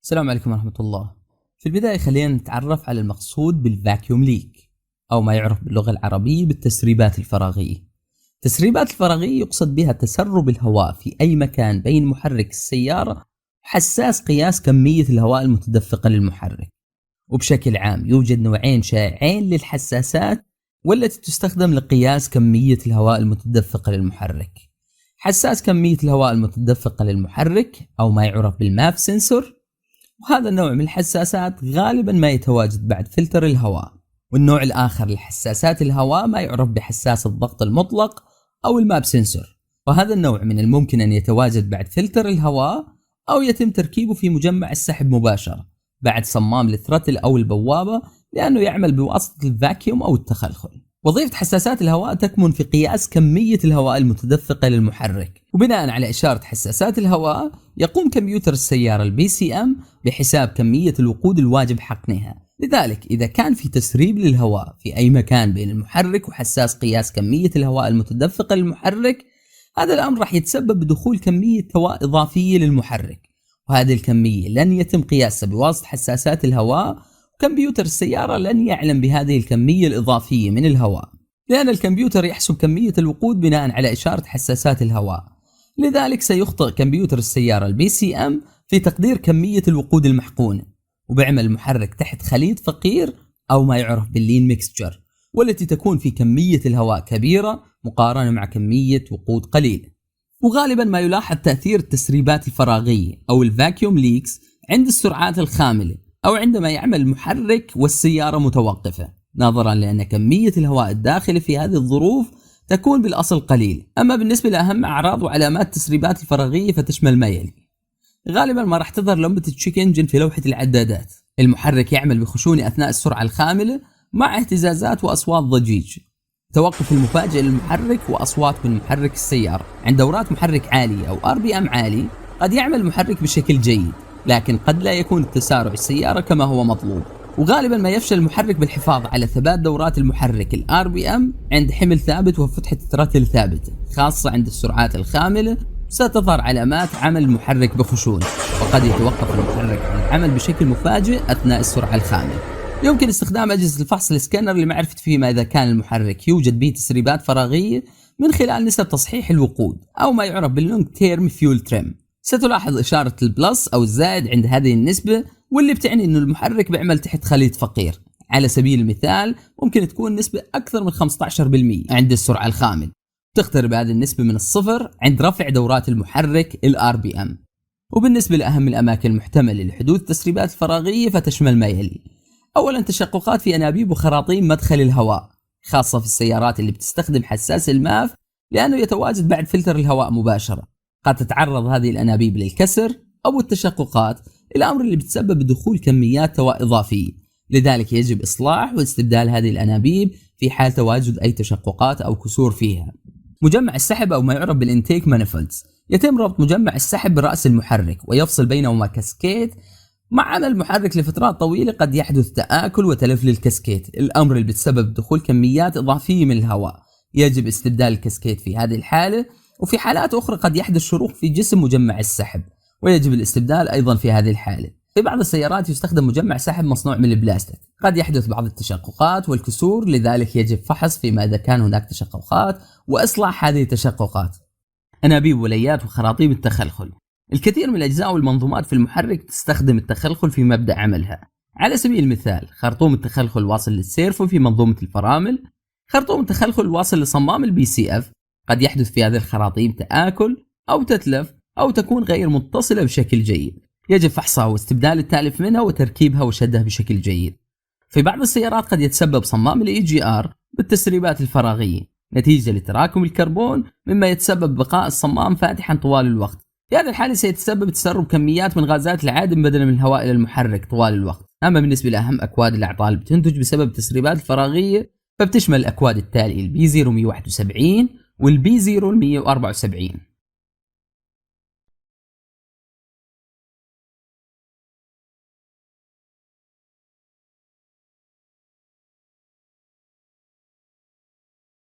السلام عليكم ورحمة الله. في البداية خلينا نتعرف على المقصود بالفاكيوم ليك أو ما يعرف باللغة العربية بالتسريبات الفراغية. التسريبات الفراغية يقصد بها تسرب الهواء في أي مكان بين محرك السيارة وحساس قياس كمية الهواء المتدفقة للمحرك. وبشكل عام يوجد نوعين شائعين للحساسات والتي تستخدم لقياس كمية الهواء المتدفقة للمحرك: حساس كمية الهواء المتدفقة للمحرك أو ما يعرف بالماف سنسور، وهذا النوع من الحساسات غالبا ما يتواجد بعد فلتر الهواء. والنوع الآخر لحساسات الهواء ما يعرف بحساس الضغط المطلق أو الماب سنسور، وهذا النوع من الممكن أن يتواجد بعد فلتر الهواء أو يتم تركيبه في مجمع السحب مباشرة بعد صمام الثرتل أو البوابة، لأنه يعمل بواسطة الفاكيوم أو التخلخل. وظيفة حساسات الهواء تكمن في قياس كمية الهواء المتدفقة للمحرك، وبناء على إشارة حساسات الهواء يقوم كمبيوتر السيارة الPCM بحساب كمية الوقود الواجب حقنها. لذلك إذا كان في تسريب للهواء في أي مكان بين المحرك وحساس قياس كمية الهواء المتدفقة للمحرك، هذا الأمر راح يتسبب بدخول كمية هواء إضافية للمحرك، وهذه الكمية لن يتم قياسها بواسطة حساسات الهواء، وكمبيوتر السيارة لن يعلم بهذه الكمية الإضافية من الهواء، لأن الكمبيوتر يحسب كمية الوقود بناء على إشارة حساسات الهواء. لذلك سيخطئ كمبيوتر السيارة الPCM في تقدير كمية الوقود المحقونة، وبيعمل المحرك تحت خليط فقير أو ما يعرف باللين ميكستشر، والتي تكون في كمية الهواء كبيرة مقارنة مع كمية وقود قليلة. وغالبا ما يلاحظ تأثير التسريبات الفراغية أو الفاكيوم ليكس عند السرعات الخاملة أو عندما يعمل المحرك والسيارة متوقفة، نظرا لأن كمية الهواء الداخلي في هذه الظروف تكون بالأصل قليل. أما بالنسبة لأهم أعراض وعلامات التسريبات الفراغية فتشمل ما يلي: غالبا ما راح تظهر لمبة التشيك انجن في لوحة العدادات، المحرك يعمل بخشونة أثناء السرعة الخاملة مع اهتزازات وأصوات ضجيج، توقف المفاجئ للمحرك وأصوات من محرك السيارة. عند دورات محرك عالية أو RPM عالي قد يعمل المحرك بشكل جيد، لكن قد لا يكون التسارع السيارة كما هو مطلوب. وغالبا ما يفشل المحرك بالحفاظ على ثبات دورات المحرك RPM عند حمل ثابت وفتحة ثرتل ثابتة، خاصة عند السرعات الخاملة ستظهر علامات عمل المحرك بخشونة، وقد يتوقف المحرك عن العمل بشكل مفاجئ أثناء السرعة الخاملة. يمكن استخدام أجهزة الفحص السكانر لمعرفة فيما إذا كان المحرك يوجد به تسريبات فراغية من خلال نسب تصحيح الوقود أو ما يعرف باللونج تيرم فيول تريم. ستلاحظ إشارة البلس أو الزائد عند هذه النسبة، واللي بتعني أن المحرك بيعمل تحت خليط فقير. على سبيل المثال ممكن تكون نسبة أكثر من 15% عند السرعة الخامل، تقترب هذه النسبة من الصفر عند رفع دورات المحرك RPM. وبالنسبة لأهم الأماكن المحتملة لحدوث تسريبات فراغية فتشمل ما يلي: أولا تشققات في أنابيب وخراطيم مدخل الهواء، خاصة في السيارات اللي بتستخدم حساس الماف لأنه يتواجد بعد فلتر الهواء مباشرة. قد تتعرض هذه الأنابيب للكسر أو التشققات، الأمر اللي بتسبب دخول كميات هواء إضافية، لذلك يجب إصلاح واستبدال هذه الأنابيب في حال تواجد أي تشققات أو كسور فيها. مجمع السحب أو ما يعرف بالإنتيك مانيفولدز، يتم ربط مجمع السحب برأس المحرك ويفصل بينهما كاسكيت. مع عمل المحرك لفترات طويلة قد يحدث تآكل وتلف للكاسكيت، الأمر اللي بتسبب دخول كميات إضافية من الهواء، يجب استبدال الكاسكيت في هذه الحالة. وفي حالات أخرى قد يحدث شروخ في جسم مجمع السحب ويجب الاستبدال أيضا في هذه الحالة. في بعض السيارات يستخدم مجمع سحب مصنوع من البلاستيك، قد يحدث بعض التشققات والكسور، لذلك يجب فحص فيما إذا كان هناك تشققات وإصلاح هذه التشققات. أنابيب وليات وخراطيم التخلخل، الكثير من الأجزاء والمنظومات في المحرك تستخدم التخلخل في مبدأ عملها. على سبيل المثال خرطوم التخلخل الواصل للسيرفو في منظومة الفرامل، خرطوم التخلخل الواصل لصمام الPCF. قد يحدث في هذه الخراطيم تآكل أو تتلف أو تكون غير متصلة بشكل جيد، يجب فحصها واستبدال التالف منها وتركيبها وشدها بشكل جيد. في بعض السيارات قد يتسبب صمام الEGR بالتسريبات الفراغية نتيجة لتراكم الكربون، مما يتسبب بقاء الصمام فاتحا طوال الوقت. في هذه الحالة سيتسبب تسرب كميات من غازات العادم بدلا من الهواء إلى المحرك طوال الوقت. أما بالنسبة لأهم أكواد الأعطال بتنتج بسبب التسريبات الفراغية فبتشمل الأكواد التالية: الB0 171 والB0 174.